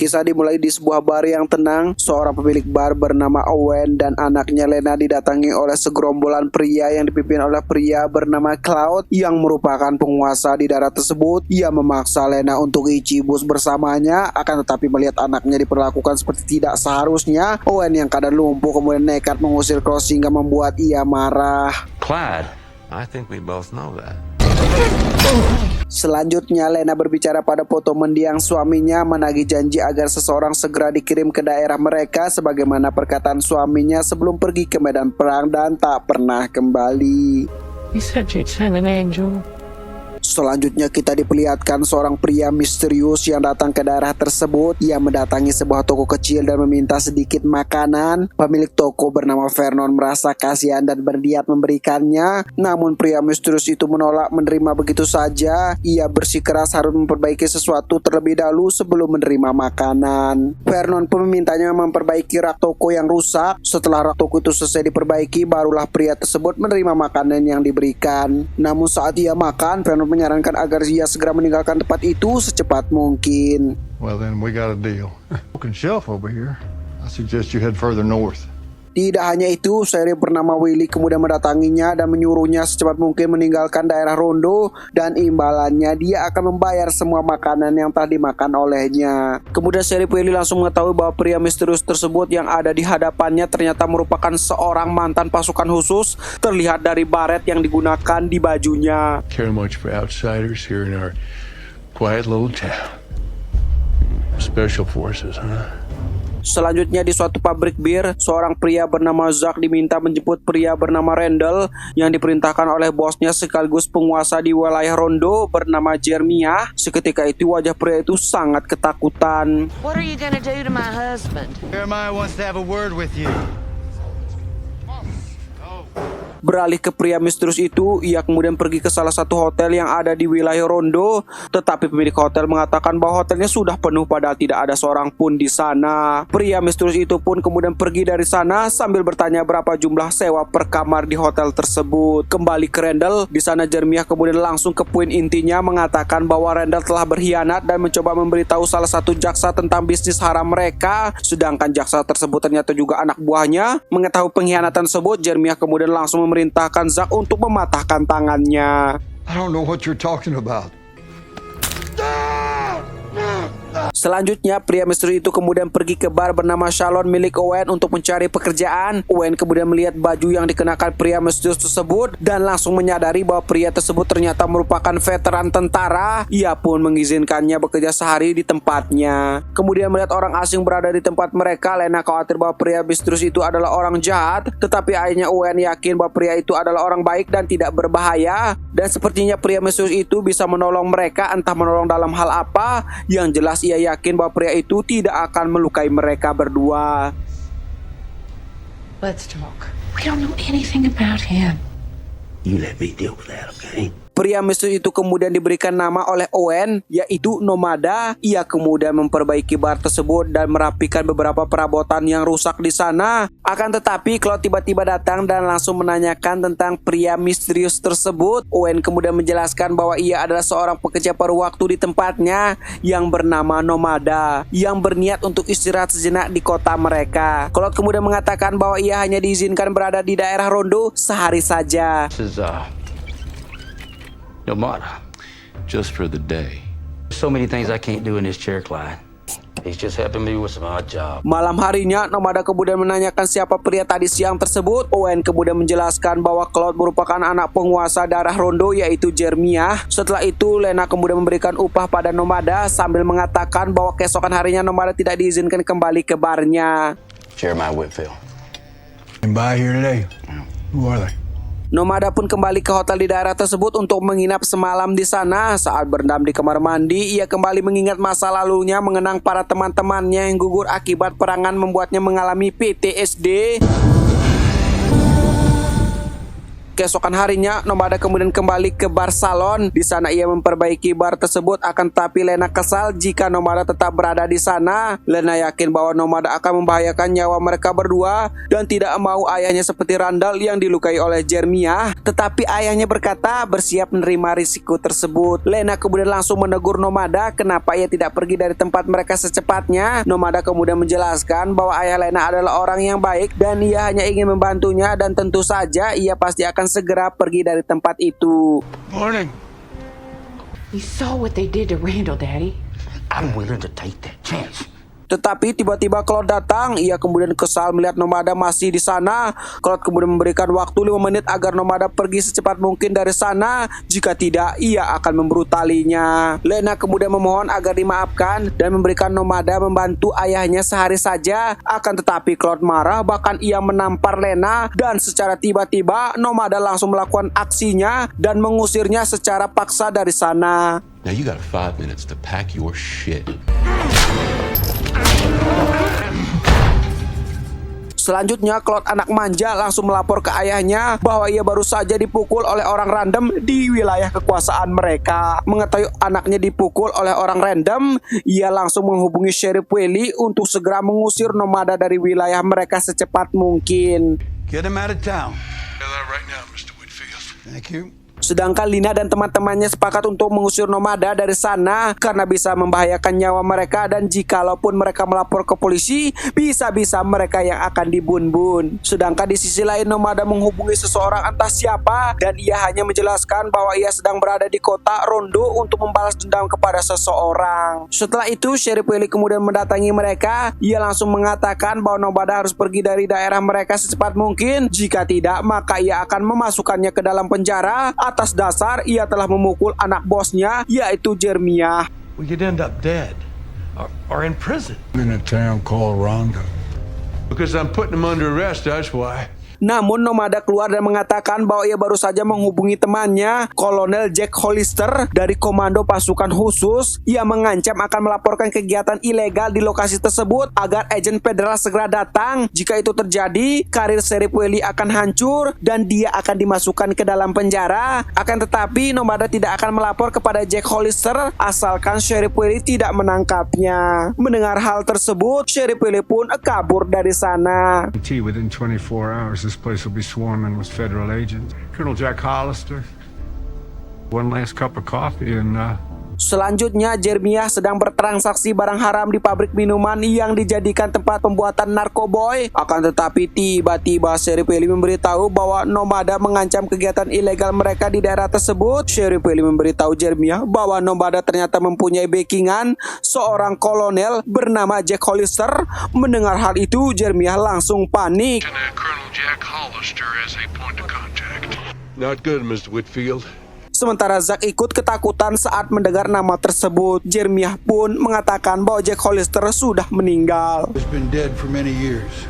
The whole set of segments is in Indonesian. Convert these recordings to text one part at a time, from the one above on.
Kisah dimulai di sebuah bar yang tenang. Seorang pemilik bar bernama Owen dan anaknya Lena didatangi oleh segerombolan pria yang dipimpin oleh pria bernama Cloud yang merupakan penguasa di daerah tersebut. Ia memaksa Lena untuk icibus bersamanya, akan tetapi melihat anaknya diperlakukan seperti tidak seharusnya, Owen yang keadaan lumpuh kemudian nekat mengusir Cloud sehingga membuat ia marah. Clyde, I think we both know that. Selanjutnya Lena berbicara pada foto mendiang suaminya, menagih janji agar seseorang segera dikirim ke daerah mereka sebagaimana perkataan suaminya sebelum pergi ke medan perang dan tak pernah kembali. You said you'd send an angel. Selanjutnya kita diperlihatkan seorang pria misterius yang datang ke daerah tersebut. Ia mendatangi sebuah toko kecil dan meminta sedikit makanan. Pemilik toko bernama Vernon merasa kasihan dan berniat memberikannya. Namun pria misterius itu menolak menerima begitu saja. Ia bersikeras harus memperbaiki sesuatu terlebih dahulu sebelum menerima makanan. Vernon pun memintanya memperbaiki rak toko yang rusak. Setelah rak toko itu selesai diperbaiki, barulah pria tersebut menerima makanan yang diberikan. Namun saat ia makan, Vernon menyarankan agar ia segera meninggalkan tempat itu secepat mungkin. Well, then we got a deal. Broken shelf over here. I suggest you head further north. Tidak hanya itu, Sheriff bernama Willie kemudian mendatanginya dan menyuruhnya secepat mungkin meninggalkan daerah Rondo, dan imbalannya dia akan membayar semua makanan yang telah dimakan olehnya. Kemudian Sheriff Willie langsung mengetahui bahwa pria misterius tersebut yang ada di hadapannya ternyata merupakan seorang mantan pasukan khusus, terlihat dari baret yang digunakan di bajunya. Care much for outsiders here in our quiet little town. Special forces, huh? Selanjutnya di suatu pabrik bir, seorang pria bernama Zack diminta menjemput pria bernama Randall yang diperintahkan oleh bosnya sekaligus penguasa di wilayah Rondo bernama Jeremiah. Seketika itu wajah pria itu sangat ketakutan. What are you gonna do to my husband? Jeremiah wants to have a word with you. Beralih ke pria misterius itu, ia kemudian pergi ke salah satu hotel yang ada di wilayah Rondo. Tetapi pemilik hotel mengatakan bahwa hotelnya sudah penuh padahal tidak ada seorang pun di sana. Pria misterius itu pun kemudian pergi dari sana sambil bertanya berapa jumlah sewa per kamar di hotel tersebut. Kembali ke Randall, di sana Jeremiah kemudian langsung ke poin intinya mengatakan bahwa Randall telah berkhianat dan mencoba memberitahu salah satu jaksa tentang bisnis haram mereka. Sedangkan jaksa tersebut ternyata juga anak buahnya. Mengetahui pengkhianatan tersebut, Jeremiah kemudian langsung memerintahkan Zack untuk mematahkan tangannya. I don't know what you're talking about. Selanjutnya, pria misteri itu kemudian pergi ke bar bernama Shalon milik Owen untuk mencari pekerjaan. Owen kemudian melihat baju yang dikenakan pria misterius tersebut dan langsung menyadari bahwa pria tersebut ternyata merupakan veteran tentara. Ia pun mengizinkannya bekerja sehari di tempatnya. Kemudian melihat orang asing berada di tempat mereka, Lena khawatir bahwa pria misterius itu adalah orang jahat. Tetapi akhirnya Owen yakin bahwa pria itu adalah orang baik dan tidak berbahaya. Dan sepertinya pria misterius itu bisa menolong mereka, entah menolong dalam hal apa. Yang jelas ia yakin bahwa pria itu tidak akan melukai mereka berdua. Let's talk. We don't know anything about him. You let me deal with that, okay? Pria misterius itu kemudian diberikan nama oleh Owen, yaitu Nomada. Ia kemudian memperbaiki bar tersebut dan merapikan beberapa perabotan yang rusak di sana. Akan tetapi, kalau tiba-tiba datang dan langsung menanyakan tentang pria misterius tersebut, Owen kemudian menjelaskan bahwa ia adalah seorang pekerja paruh waktu di tempatnya yang bernama Nomada, yang berniat untuk istirahat sejenak di kota mereka. Claude kemudian mengatakan bahwa ia hanya diizinkan berada di daerah Rondo sehari saja. This is, Nomada, just for the day. So many things I can't do in this chair, Clyde. He's just helping me with some odd job. Malam harinya, Nomada kemudian menanyakan siapa pria tadi siang tersebut. Owen kemudian menjelaskan bahwa Claude merupakan anak penguasa daerah Rondo, yaitu Jeremiah. Setelah itu, Lena kemudian memberikan upah pada Nomada sambil mengatakan bahwa keesokan harinya Nomada tidak diizinkan kembali ke barnya. Jeremiah Whitfield. And by here today. Who are they? Nomada pun kembali ke hotel di daerah tersebut untuk menginap semalam di sana. Saat berendam di kamar mandi, ia kembali mengingat masa lalunya, mengenang para teman-temannya yang gugur akibat perangan membuatnya mengalami PTSD. Keesokan harinya, Nomada kemudian kembali ke bar salon. Di sana ia memperbaiki bar tersebut, akan tetapi Lena kesal jika Nomada tetap berada di sana. Lena yakin bahwa Nomada akan membahayakan nyawa mereka berdua dan tidak mau ayahnya seperti Randall yang dilukai oleh Jeremiah. Tetapi ayahnya berkata bersiap menerima risiko tersebut. Lena kemudian langsung menegur Nomada kenapa ia tidak pergi dari tempat mereka secepatnya. Nomada kemudian menjelaskan bahwa ayah Lena adalah orang yang baik dan ia hanya ingin membantunya, dan tentu saja ia pasti akan segera pergi dari tempat itu. Morning. We saw what they did to Randall, Daddy. I'm willing to take that chance. Tetapi tiba-tiba Claude datang. Ia kemudian kesal melihat Nomada masih di sana. Claude kemudian memberikan waktu 5 menit agar Nomada pergi secepat mungkin dari sana. Jika tidak, ia akan membrutalinya. Lena kemudian memohon agar dimaafkan dan memberikan Nomada membantu ayahnya sehari saja. Akan tetapi Claude marah, bahkan ia menampar Lena, dan secara tiba-tiba Nomada langsung melakukan aksinya dan mengusirnya secara paksa dari sana. Now you got 5 minutes to pack your shit. Selanjutnya, Claude anak manja langsung melapor ke ayahnya bahwa ia baru saja dipukul oleh orang random di wilayah kekuasaan mereka. Mengetahui anaknya dipukul oleh orang random, ia langsung menghubungi Sheriff Willie untuk segera mengusir Nomada dari wilayah mereka secepat mungkin. Get him out of town. Right now, Mr. Whitfield. Thank you. Sedangkan Lina dan teman-temannya sepakat untuk mengusir Nomada dari sana karena bisa membahayakan nyawa mereka, dan jikalaupun mereka melapor ke polisi, bisa-bisa mereka yang akan dibun-bun. Sedangkan di sisi lain, Nomada menghubungi seseorang entah siapa, dan ia hanya menjelaskan bahwa ia sedang berada di kota Rondo untuk membalas dendam kepada seseorang. Setelah itu, Sheriff Willie kemudian mendatangi mereka. Ia langsung mengatakan bahwa Nomada harus pergi dari daerah mereka secepat mungkin. Jika tidak, maka ia akan memasukkannya ke dalam penjara atas dasar ia telah memukul anak bosnya, yaitu Jeremiah. We could end up dead or in prison. In a town called Rondo. Because I'm putting him under arrest, that's why. Namun Nomada keluar dan mengatakan bahwa ia baru saja menghubungi temannya, Kolonel Jack Hollister dari Komando Pasukan Khusus. Ia mengancam akan melaporkan kegiatan ilegal di lokasi tersebut agar agen federal segera datang. Jika itu terjadi, karir Sheriff Willie akan hancur dan dia akan dimasukkan ke dalam penjara. Akan tetapi Nomada tidak akan melapor kepada Jack Hollister asalkan Sheriff Willie tidak menangkapnya. Mendengar hal tersebut, Sheriff Willie pun kabur dari sana. Within 24 hours, this place will be swarming with federal agents. Colonel Jack Hollister, one last cup of coffee and Selanjutnya, Jeremiah sedang bertransaksi barang haram di pabrik minuman yang dijadikan tempat pembuatan narkoboy. Akan tetapi tiba-tiba Sheriff Willie memberitahu bahwa Nomada mengancam kegiatan ilegal mereka di daerah tersebut. Sheriff Willie memberitahu Jeremiah bahwa Nomada ternyata mempunyai backingan seorang kolonel bernama Jack Hollister. Mendengar hal itu, Jeremiah langsung panik. Colonel Jack Hollister as a point of contact. Not good, Mr. Whitfield. Sementara Zack ikut ketakutan saat mendengar nama tersebut. Jeremiah pun mengatakan bahwa Jack Hollister sudah meninggal. He's been dead for many years.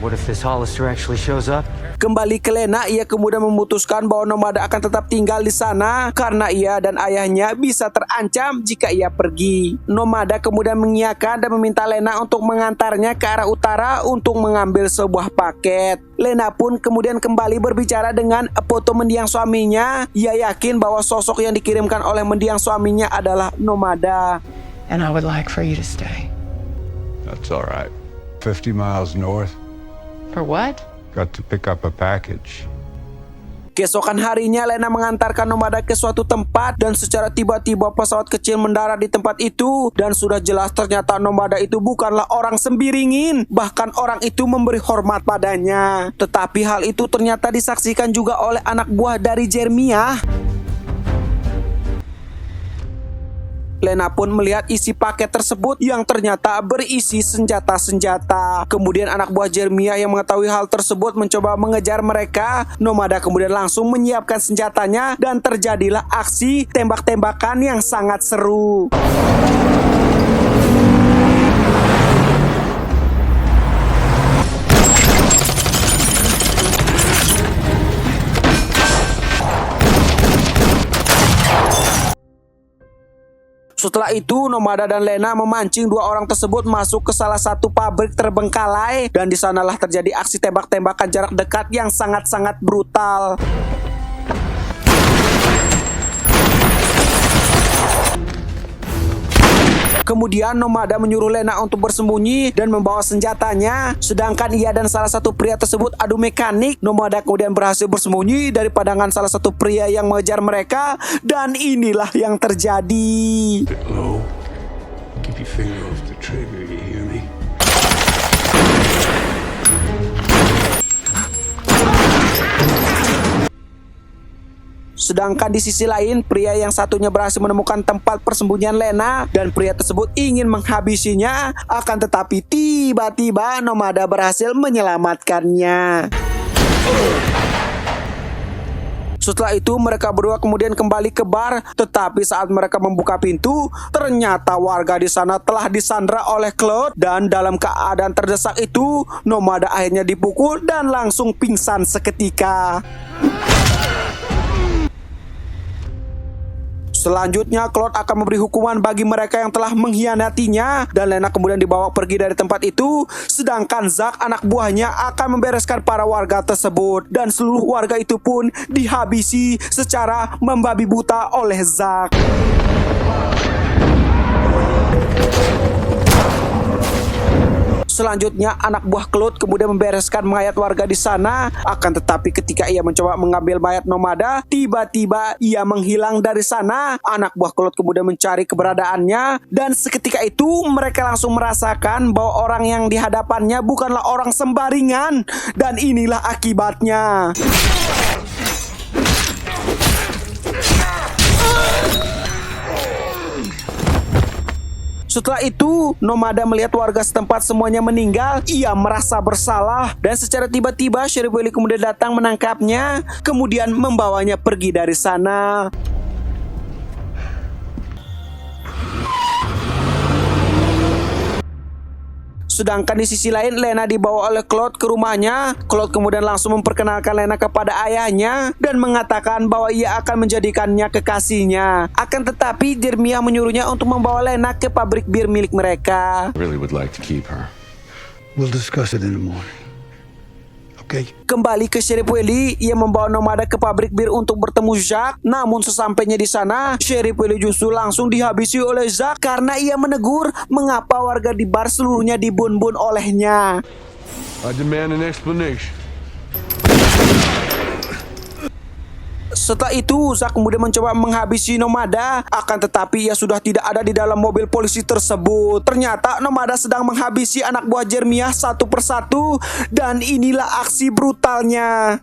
What if this Hollister actually shows up? Kembali ke Lena, ia kemudian memutuskan bahwa Nomada akan tetap tinggal di sana karena ia dan ayahnya bisa terancam jika ia pergi. Nomada kemudian mengiyakan dan meminta Lena untuk mengantarnya ke arah utara untuk mengambil sebuah paket. Lena pun kemudian kembali berbicara dengan foto mendiang suaminya. Ia yakin bahwa sosok yang dikirimkan oleh mendiang suaminya adalah Nomada. And I would like for you to stay. That's all right. 50 miles north. For what? Got to pick up a package. Keesokan harinya, Lena mengantarkan Nomada ke suatu tempat dan secara tiba-tiba pesawat kecil mendarat di tempat itu. Dan sudah jelas ternyata Nomada itu bukanlah orang sembiringin. Bahkan orang itu memberi hormat padanya. Tetapi hal itu ternyata disaksikan juga oleh anak buah dari Jeremiah. Lena pun melihat isi paket tersebut yang ternyata berisi senjata-senjata. Kemudian anak buah Jeremiah yang mengetahui hal tersebut mencoba mengejar mereka. Nomada kemudian langsung menyiapkan senjatanya dan terjadilah aksi tembak-tembakan yang sangat seru. Setelah itu, Nomada dan Lena memancing dua orang tersebut masuk ke salah satu pabrik terbengkalai dan di sanalah terjadi aksi tembak-tembakan jarak dekat yang sangat-sangat brutal. Kemudian Nomada menyuruh Lena untuk bersembunyi dan membawa senjatanya. Sedangkan ia dan salah satu pria tersebut adu mekanik. Nomada kemudian berhasil bersembunyi dari pandangan salah satu pria yang mengejar mereka. Dan inilah yang terjadi. Low. Keep your finger off the trigger, you hear me? Sedangkan di sisi lain, pria yang satunya berhasil menemukan tempat persembunyian Lena dan pria tersebut ingin menghabisinya. Akan tetapi tiba-tiba Nomada berhasil menyelamatkannya. Setelah itu mereka berdua kemudian kembali ke bar, tetapi saat mereka membuka pintu, ternyata warga di sana telah disandra oleh Claude dan dalam keadaan terdesak itu, Nomada akhirnya dipukul dan langsung pingsan seketika. Selanjutnya, Claude akan memberi hukuman bagi mereka yang telah mengkhianatinya dan Lena kemudian dibawa pergi dari tempat itu. Sedangkan Zack, anak buahnya, akan membereskan para warga tersebut dan seluruh warga itu pun dihabisi secara membabi buta oleh Zack. Selanjutnya, anak buah Claude kemudian membereskan mayat warga di sana. Akan tetapi ketika ia mencoba mengambil mayat Nomada, tiba-tiba ia menghilang dari sana. Anak buah Claude kemudian mencari keberadaannya. Dan seketika itu mereka langsung merasakan bahwa orang yang di hadapannya bukanlah orang sembaringan. Dan inilah akibatnya. Setelah itu, Nomada melihat warga setempat semuanya meninggal. Ia merasa bersalah dan secara tiba-tiba Sheriff Willie kemudian datang menangkapnya, kemudian membawanya pergi dari sana. Sedangkan di sisi lain, Lena dibawa oleh Claude ke rumahnya. Claude kemudian langsung memperkenalkan Lena kepada ayahnya dan mengatakan bahwa ia akan menjadikannya kekasihnya. Akan tetapi Jeremiah menyuruhnya untuk membawa Lena ke pabrik bir milik mereka. I really would like to keep her. We'll discuss it in the morning. Okay? Kembali ke Sheriff Willie, ia membawa Nomada ke pabrik bir untuk bertemu Zack. Namun sesampainya di sana, Sheriff Willie justru langsung dihabisi oleh Zack karena ia menegur mengapa warga di bar seluruhnya dibun-bun olehnya. I demand an explanation. Setelah itu, Zack kemudian mencoba menghabisi Nomada. Akan tetapi ia sudah tidak ada di dalam mobil polisi tersebut. Ternyata Nomada sedang menghabisi anak buah Jeremiah satu persatu. Dan inilah aksi brutalnya.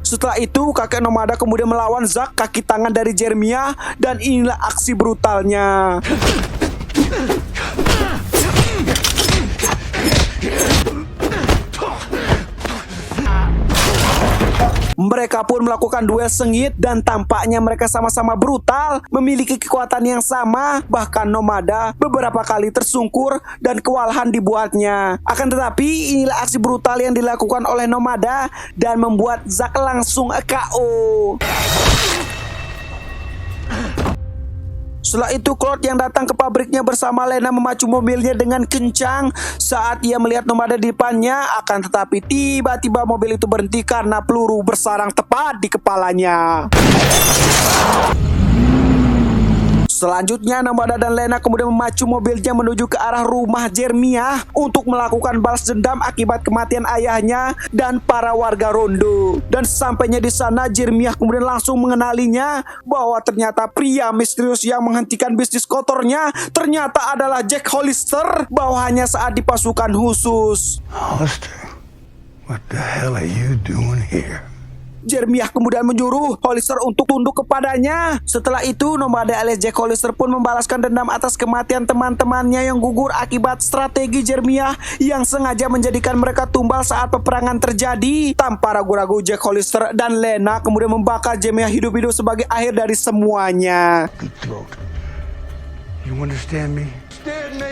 Setelah itu, kakek Nomada kemudian melawan Zack kaki tangan dari Jeremiah. Dan inilah aksi brutalnya. Mereka pun melakukan duel sengit dan tampaknya mereka sama-sama brutal, memiliki kekuatan yang sama, bahkan Nomada beberapa kali tersungkur dan kewalahan dibuatnya. Akan tetapi inilah aksi brutal yang dilakukan oleh Nomada dan membuat Zack langsung KO. Setelah itu Claude yang datang ke pabriknya bersama Lena memacu mobilnya dengan kencang saat ia melihat Nomada di depannya. Akan tetapi tiba-tiba mobil itu berhenti karena peluru bersarang tepat di kepalanya. Selanjutnya Nomada dan Lena kemudian memacu mobilnya menuju ke arah rumah Jeremiah untuk melakukan balas dendam akibat kematian ayahnya dan para warga Rondo. Dan sesampainya di sana, Jeremiah kemudian langsung mengenalinya bahwa ternyata pria misterius yang menghentikan bisnis kotornya ternyata adalah Jack Hollister, bawahannya saat di pasukan khusus. Hollister, what the hell are you doing here? Jeremiah kemudian menyuruh Hollister untuk tunduk kepadanya. Setelah itu, Nomada alias Jack Hollister pun membalaskan dendam atas kematian teman-temannya yang gugur akibat strategi Jeremiah yang sengaja menjadikan mereka tumbal saat peperangan terjadi. Tanpa ragu-ragu, Jack Hollister dan Lena kemudian membakar Jeremiah hidup-hidup sebagai akhir dari semuanya. Good throat. You understand me? Understand me?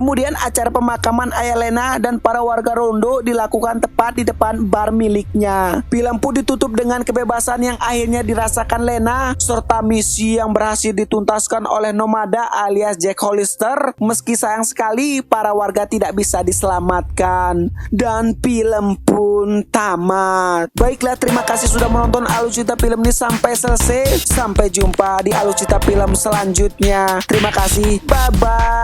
Kemudian acara pemakaman ayah Lena dan para warga Rondo dilakukan tepat di depan bar miliknya. Film pun ditutup dengan kebebasan yang akhirnya dirasakan Lena serta misi yang berhasil dituntaskan oleh Nomada alias Jack Hollister, meski sayang sekali para warga tidak bisa diselamatkan. Dan film pun tamat. Baiklah, terima kasih sudah menonton Alucita Film ini sampai selesai. Sampai jumpa di Alucita Film selanjutnya. Terima kasih, bye-bye.